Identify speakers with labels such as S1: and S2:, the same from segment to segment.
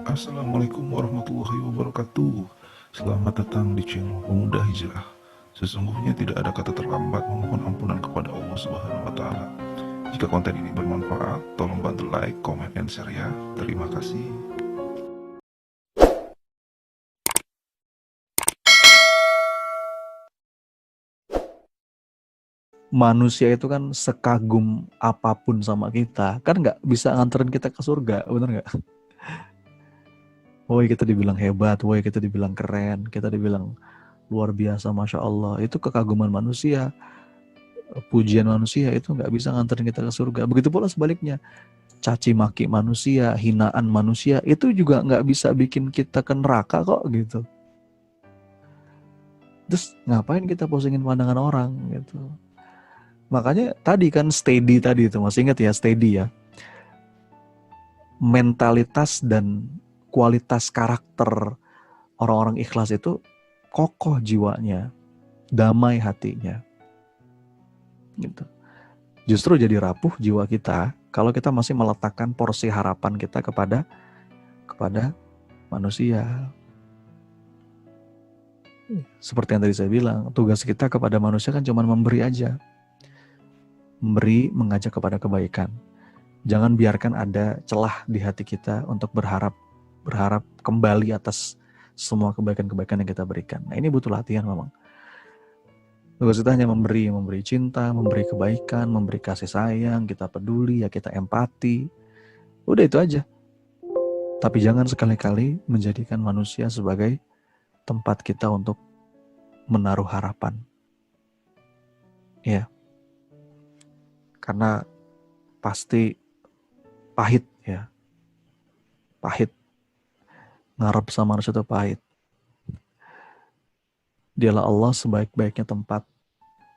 S1: Assalamualaikum warahmatullahi wabarakatuh. Selamat datang di channel Pemuda Hijrah. Sesungguhnya tidak ada kata terlambat memohon ampunan kepada Allah Subhanahu wa taala. Jika konten ini bermanfaat, tolong bantu like, comment, and share ya. Terima kasih.
S2: Manusia itu kan sekagum apapun sama kita, kan nggak bisa nganterin kita ke surga, bener nggak? Woi kita dibilang hebat, woi kita dibilang keren, kita dibilang luar biasa, Masya Allah. Itu kekaguman manusia, pujian manusia itu nggak bisa nganterin kita ke surga. Begitu pula sebaliknya, caci maki manusia, hinaan manusia, itu juga nggak bisa bikin kita ke neraka kok gitu. Terus ngapain kita posingin pandangan orang gitu. Makanya tadi kan steady tadi itu, masih ingat ya steady ya. Mentalitas dan kualitas karakter orang-orang ikhlas itu kokoh jiwanya, damai hatinya. Gitu. Justru jadi rapuh jiwa kita kalau kita masih meletakkan porsi harapan kita kepada manusia. Seperti yang tadi saya bilang, tugas kita kepada manusia kan cuma memberi aja. Memberi, mengajak kepada kebaikan. Jangan biarkan ada celah di hati kita untuk berharap kembali atas semua kebaikan-kebaikan yang kita berikan. Nah, ini butuh latihan memang. Tugas kita hanya memberi cinta, memberi kebaikan, memberi kasih sayang, kita peduli, ya kita empati. Udah itu aja. Tapi jangan sekali-kali menjadikan manusia sebagai tempat kita untuk menaruh harapan. Ya. Karena pasti pahit ya. Pahit. Ngarep sama manusia itu pahit. Dialah Allah sebaik-baiknya tempat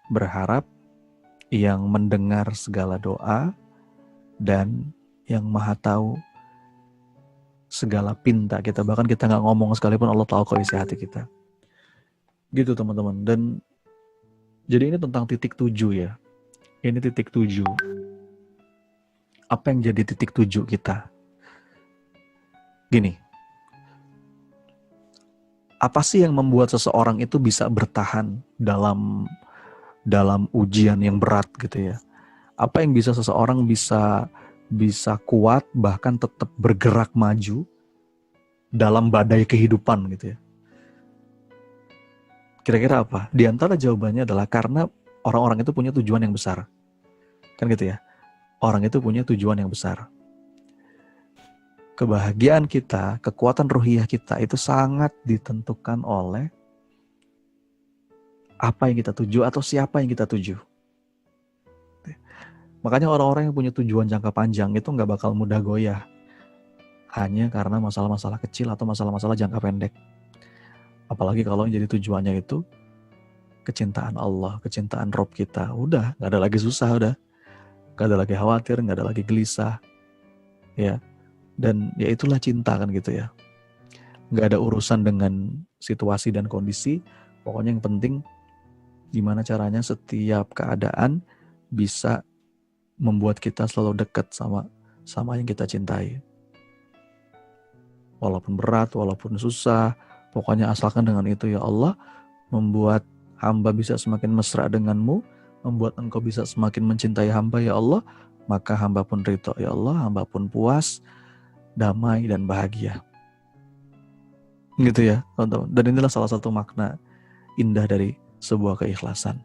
S2: berharap, yang mendengar segala doa, dan yang maha tahu segala pinta kita. Bahkan kita gak ngomong sekalipun Allah tahu kondisi hati kita. Gitu teman-teman. Dan jadi ini tentang titik 7 ya. Ini titik 7. Apa yang jadi titik 7 kita? Gini. Apa sih yang membuat seseorang itu bisa bertahan dalam ujian yang berat gitu ya? Apa yang bisa seseorang bisa kuat bahkan tetap bergerak maju dalam badai kehidupan gitu ya? Kira-kira apa? Di antara jawabannya adalah karena orang-orang itu punya tujuan yang besar. Kan gitu ya? Orang itu punya tujuan yang besar. Kebahagiaan kita, kekuatan ruhiyah kita itu sangat ditentukan oleh apa yang kita tuju atau siapa yang kita tuju. Makanya orang-orang yang punya tujuan jangka panjang itu nggak bakal mudah goyah. Hanya karena masalah-masalah kecil atau masalah-masalah jangka pendek. Apalagi kalau yang jadi tujuannya itu kecintaan Allah, kecintaan Rob kita. Udah, nggak ada lagi susah, udah. Nggak ada lagi khawatir, nggak ada lagi gelisah. Ya. Dan ya itulah cinta kan gitu ya. Nggak ada urusan dengan situasi dan kondisi. Pokoknya yang penting gimana caranya setiap keadaan bisa membuat kita selalu dekat sama yang kita cintai. Walaupun berat, walaupun susah, pokoknya asalkan dengan itu ya Allah, membuat hamba bisa semakin mesra denganmu, membuat engkau bisa semakin mencintai hamba ya Allah, maka hamba pun ridho ya Allah, hamba pun puas, damai dan bahagia. Gitu ya, teman-teman. Dan inilah salah satu makna indah dari sebuah keikhlasan.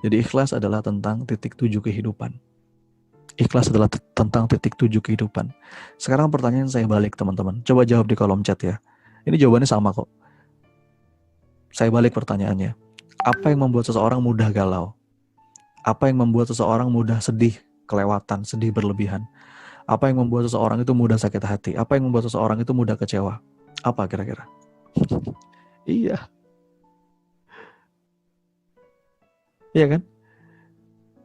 S2: Jadi ikhlas adalah tentang titik 7 kehidupan. Ikhlas adalah tentang titik 7 kehidupan. Sekarang pertanyaan saya balik teman-teman. Coba jawab di kolom chat ya. Ini jawabannya sama kok. Saya balik pertanyaannya. Apa yang membuat seseorang mudah galau? Apa yang membuat seseorang mudah sedih, kelewatan, sedih berlebihan? Apa yang membuat seseorang itu mudah sakit hati? Apa yang membuat seseorang itu mudah kecewa? Apa kira-kira? Iya. Iya kan?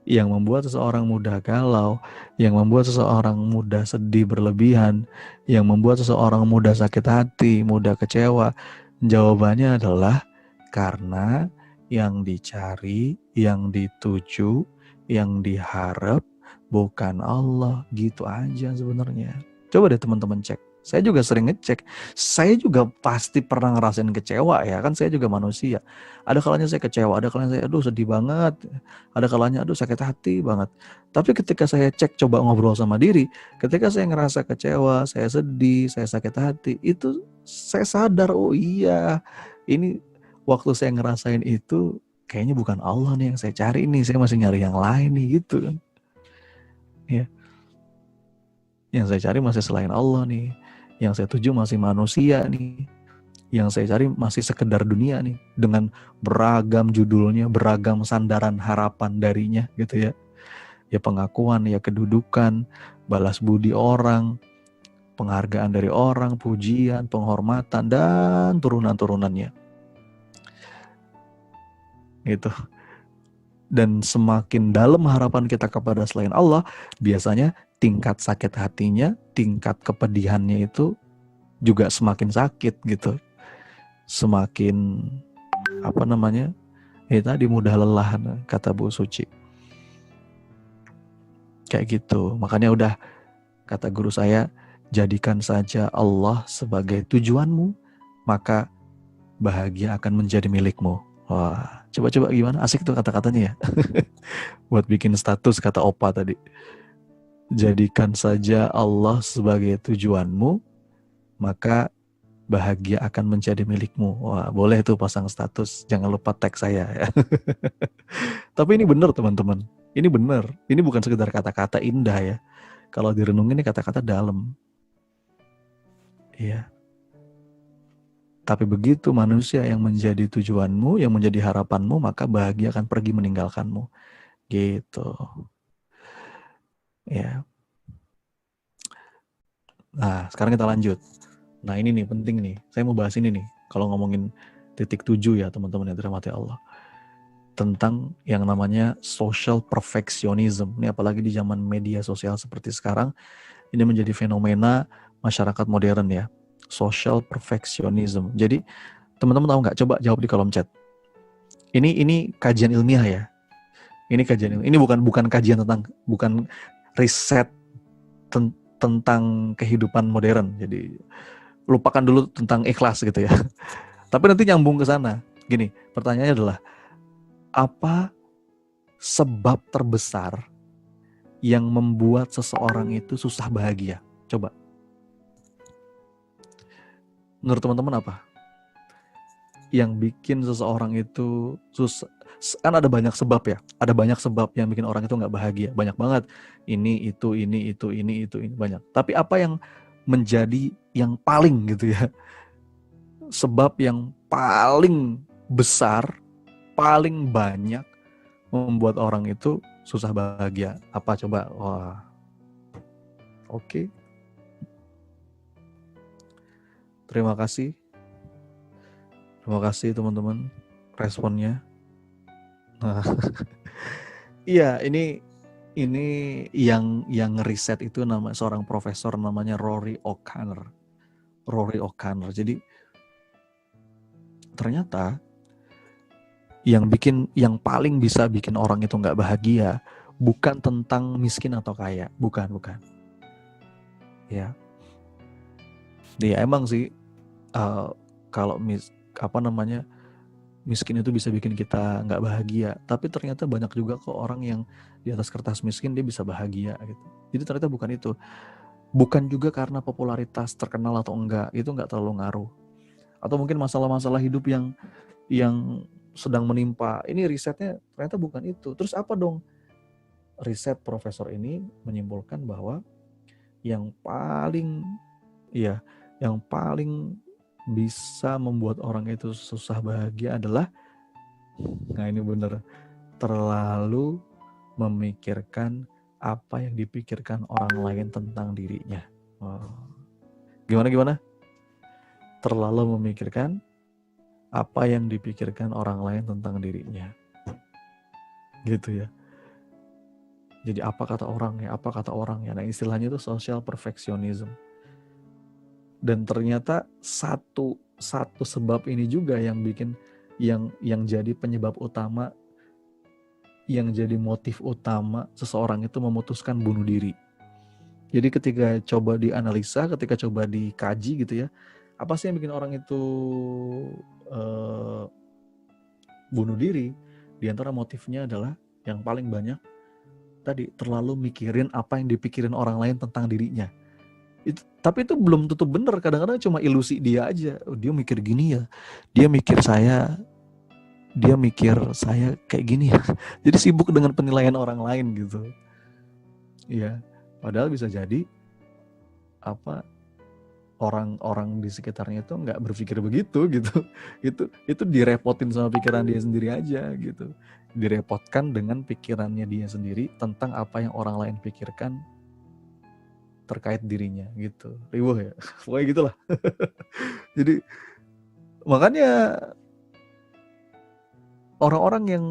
S2: Yang membuat seseorang mudah galau, yang membuat seseorang mudah sedih berlebihan, yang membuat seseorang mudah sakit hati, mudah kecewa, jawabannya adalah karena yang dicari, yang dituju, yang diharap bukan Allah. Gitu aja sebenarnya. Coba deh teman-teman cek. Saya juga sering ngecek. Saya juga pasti pernah ngerasain kecewa ya, kan saya juga manusia. Ada kalanya saya kecewa, ada kalanya saya aduh sedih banget, ada kalanya aduh sakit hati banget. Tapi ketika saya cek coba ngobrol sama diri, ketika saya ngerasa kecewa, saya sedih, saya sakit hati, itu saya sadar oh iya, ini waktu saya ngerasain itu kayaknya bukan Allah nih yang saya cari nih, saya masih nyari yang lain nih gitu kan. Ya, yang saya cari masih selain Allah nih. Yang saya tuju masih manusia nih. Yang saya cari masih sekedar dunia nih. Dengan beragam judulnya, beragam sandaran harapan darinya gitu ya. Ya pengakuan, ya kedudukan, balas budi orang, penghargaan dari orang, pujian, penghormatan, dan turunan-turunannya. Gitu. Dan semakin dalam harapan kita kepada selain Allah, biasanya tingkat sakit hatinya, tingkat kepedihannya itu juga semakin sakit gitu. Semakin tadi mudah lelah kata Bu Suci. Kayak gitu. Makanya udah kata guru saya, jadikan saja Allah sebagai tujuanmu, maka bahagia akan menjadi milikmu. Wah, coba-coba gimana? Asik tuh kata-katanya ya. Buat bikin status kata Opa tadi. Jadikan saja Allah sebagai tujuanmu, maka bahagia akan menjadi milikmu. Wah, boleh tuh pasang status. Jangan lupa tag saya ya. Tapi ini benar teman-teman. Ini benar. Ini bukan sekedar kata-kata indah ya. Kalau direnungin ini kata-kata dalam. Iya. Tapi begitu manusia yang menjadi tujuanmu, yang menjadi harapanmu, maka bahagia akan pergi meninggalkanmu. Gitu. Ya. Nah, sekarang kita lanjut. Nah, ini nih penting nih. Saya mau bahas ini nih. Kalau ngomongin titik 7 ya teman-teman yang dirahmati Allah. Tentang yang namanya social perfectionism. Ini apalagi di zaman media sosial seperti sekarang, ini menjadi fenomena masyarakat modern ya. Social perfectionism. Jadi teman-teman tahu nggak? Coba jawab di kolom chat. Ini kajian ilmiah ya. Ini kajian ilmiah. Ini bukan kajian bukan riset tentang kehidupan modern. Jadi lupakan dulu tentang ikhlas gitu ya. Tapi nanti nyambung ke sana. Gini, pertanyaannya adalah apa sebab terbesar yang membuat seseorang itu susah bahagia? Coba. Menurut teman-teman apa? Yang bikin seseorang itu susah. Kan ada banyak sebab ya. Ada banyak sebab yang bikin orang itu nggak bahagia. Banyak banget. Ini, itu, ini banyak. Tapi apa yang menjadi yang paling gitu ya? Sebab yang paling besar, paling banyak membuat orang itu susah bahagia. Apa coba? Wah. Oke. Terima kasih. Terima kasih teman-teman responnya. Nah, iya ini yang riset itu nama seorang profesor namanya Rory O'Connor. Jadi ternyata yang paling bisa bikin orang itu nggak bahagia bukan tentang miskin atau kaya, bukan. Ya, dia emang sih kalau miskin itu bisa bikin kita nggak bahagia. Tapi ternyata banyak juga kok orang yang di atas kertas miskin dia bisa bahagia gitu. Jadi ternyata bukan itu. Bukan juga karena popularitas terkenal atau enggak, itu nggak terlalu ngaruh. Atau mungkin masalah-masalah hidup yang sedang menimpa. Ini risetnya ternyata bukan itu. Terus apa dong? Riset profesor ini menyimpulkan bahwa yang paling bisa membuat orang itu susah bahagia adalah, nah ini bener, terlalu memikirkan apa yang dipikirkan orang lain tentang dirinya. Gimana? Terlalu memikirkan apa yang dipikirkan orang lain tentang dirinya. Gitu ya. Jadi apa kata orang ya. Nah istilahnya itu social perfectionism. Dan ternyata satu sebab ini juga yang bikin yang jadi penyebab utama, yang jadi motif utama seseorang itu memutuskan bunuh diri. Jadi ketika coba dianalisa, ketika coba dikaji gitu ya, apa sih yang bikin orang itu bunuh diri? Di antara motifnya adalah yang paling banyak tadi terlalu mikirin apa yang dipikirin orang lain tentang dirinya. Tapi itu belum tentu benar, kadang-kadang cuma ilusi dia aja. Oh, dia mikir gini ya, dia mikir saya kayak gini ya. Jadi sibuk dengan penilaian orang lain gitu. Iya, padahal bisa jadi apa orang-orang di sekitarnya itu nggak berpikir begitu gitu. Itu direpotin sama pikiran dia sendiri aja gitu. Direpotkan dengan pikirannya dia sendiri tentang apa yang orang lain pikirkan terkait dirinya gitu. Riweuh ya. Pokoknya gitulah. Jadi makanya orang-orang yang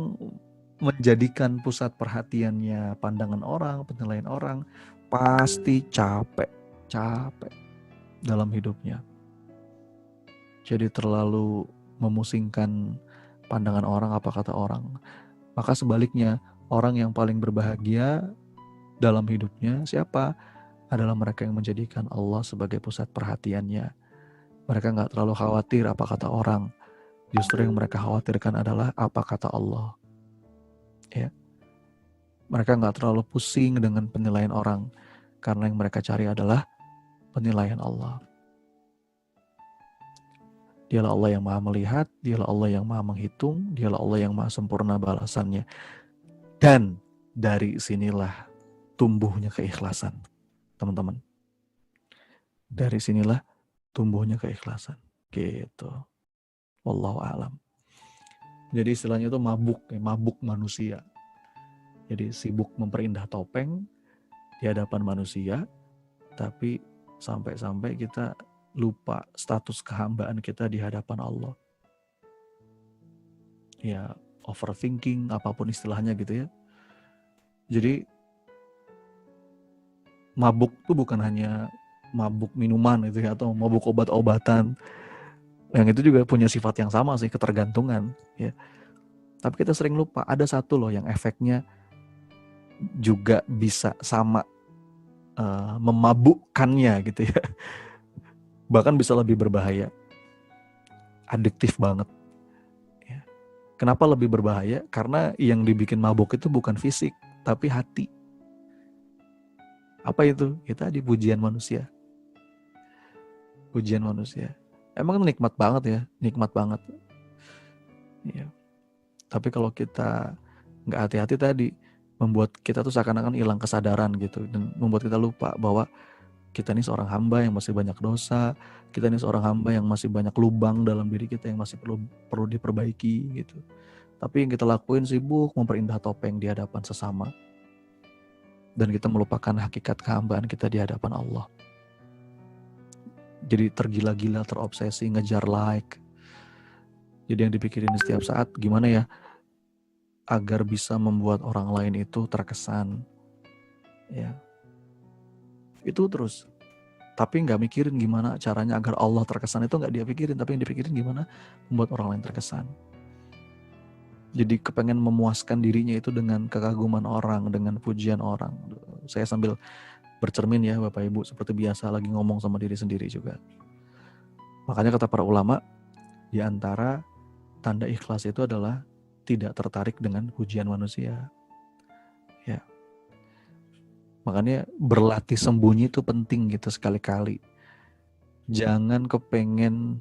S2: menjadikan pusat perhatiannya pandangan orang, penilaian orang, pasti capek dalam hidupnya. Jadi terlalu memusingkan pandangan orang, apa kata orang. Maka sebaliknya, orang yang paling berbahagia dalam hidupnya siapa? Adalah mereka yang menjadikan Allah sebagai pusat perhatiannya. Mereka nggak terlalu khawatir apa kata orang. Justru yang mereka khawatirkan adalah apa kata Allah. Ya. Mereka nggak terlalu pusing dengan penilaian orang. Karena yang mereka cari adalah penilaian Allah. Dialah Allah yang maha melihat, dialah Allah yang maha menghitung, dialah Allah yang maha sempurna balasannya. Dan dari sinilah tumbuhnya keikhlasan, teman-teman. Dari sinilah tumbuhnya keikhlasan. Gitu. Wallahu a'lam. Jadi istilahnya itu mabuk manusia. Jadi sibuk memperindah topeng di hadapan manusia, tapi sampai-sampai kita lupa status kehambaan kita di hadapan Allah. Ya, overthinking, apapun istilahnya gitu ya. Jadi mabuk itu bukan hanya mabuk minuman itu ya, atau mabuk obat-obatan. Yang itu juga punya sifat yang sama sih, ketergantungan ya. Tapi kita sering lupa ada satu loh yang efeknya juga bisa sama memabukkannya gitu ya. Bahkan bisa lebih berbahaya. Adiktif banget. Ya. Kenapa lebih berbahaya? Karena yang dibikin mabuk itu bukan fisik, tapi hati. Apa itu? Kita di pujian manusia. Pujian manusia. Emang nikmat banget ya, nikmat banget. Ya. Tapi kalau kita nggak hati-hati tadi, membuat kita tuh seakan-akan hilang kesadaran gitu, dan membuat kita lupa bahwa kita ini seorang hamba yang masih banyak dosa, kita ini seorang hamba yang masih banyak lubang dalam diri kita yang masih perlu diperbaiki gitu. Tapi yang kita lakuin sibuk memperindah topeng di hadapan sesama, dan kita melupakan hakikat kehambaan kita di hadapan Allah. Jadi tergila-gila, terobsesi, ngejar like. Jadi yang dipikirin setiap saat gimana ya agar bisa membuat orang lain itu terkesan. Ya. Itu terus. Tapi gak mikirin gimana caranya agar Allah terkesan, itu gak dia pikirin. Tapi yang dipikirin gimana membuat orang lain terkesan. Jadi kepengen memuaskan dirinya itu dengan kekaguman orang, dengan pujian orang. Saya sambil bercermin ya Bapak Ibu, seperti biasa lagi ngomong sama diri sendiri juga. Makanya kata para ulama, di antara tanda ikhlas itu adalah tidak tertarik dengan pujian manusia. Ya. Makanya berlatih sembunyi itu penting gitu sekali-kali. Jangan kepengen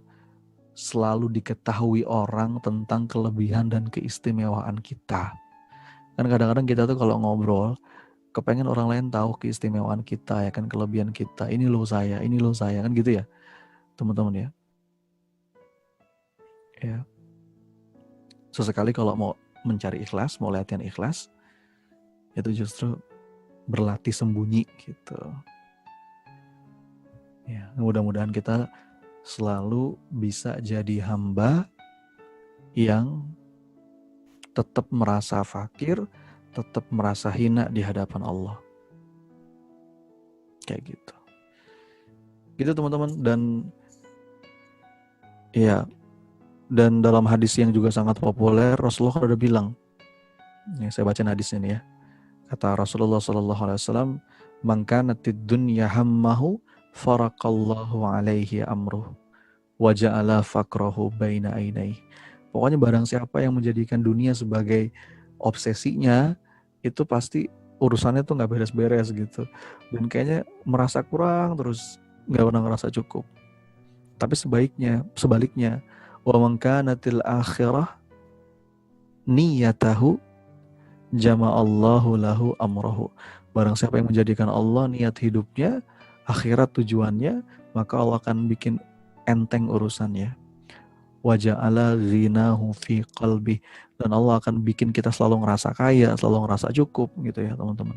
S2: selalu diketahui orang tentang kelebihan dan keistimewaan kita. Kan kadang-kadang kita tuh kalau ngobrol, kepengen orang lain tahu keistimewaan kita ya kan, kelebihan kita. Ini loh saya kan gitu ya, teman-teman ya. Ya. Sesekali kalau mau mencari ikhlas, mau latihan ikhlas, itu justru berlatih sembunyi gitu. Ya, mudah-mudahan kita selalu bisa jadi hamba yang tetap merasa fakir, tetap merasa hina di hadapan Allah. Kayak gitu. Gitu teman-teman. Dan dalam hadis yang juga sangat populer, Rasulullah udah bilang, saya baca hadisnya nih ya. Kata Rasulullah SAW, Man kanatid dunya hammahu faraqallahu alaihi amruh wa ja'ala faqrahu baina ainai. Pokoknya barang siapa yang menjadikan dunia sebagai obsesinya, itu pasti urusannya tuh nggak beres-beres gitu. Dan kayaknya merasa kurang terus, nggak pernah ngerasa cukup. Tapi sebaliknya, wa man kanatil akhirah niyatahu jama'allahu lahu amrahu. Barang siapa yang menjadikan Allah niat hidupnya, akhirat tujuannya, maka Allah akan bikin enteng urusannya. Wa ja'ala ghinahu fi qalbi, dan Allah akan bikin kita selalu ngerasa kaya, selalu ngerasa cukup gitu ya teman-teman.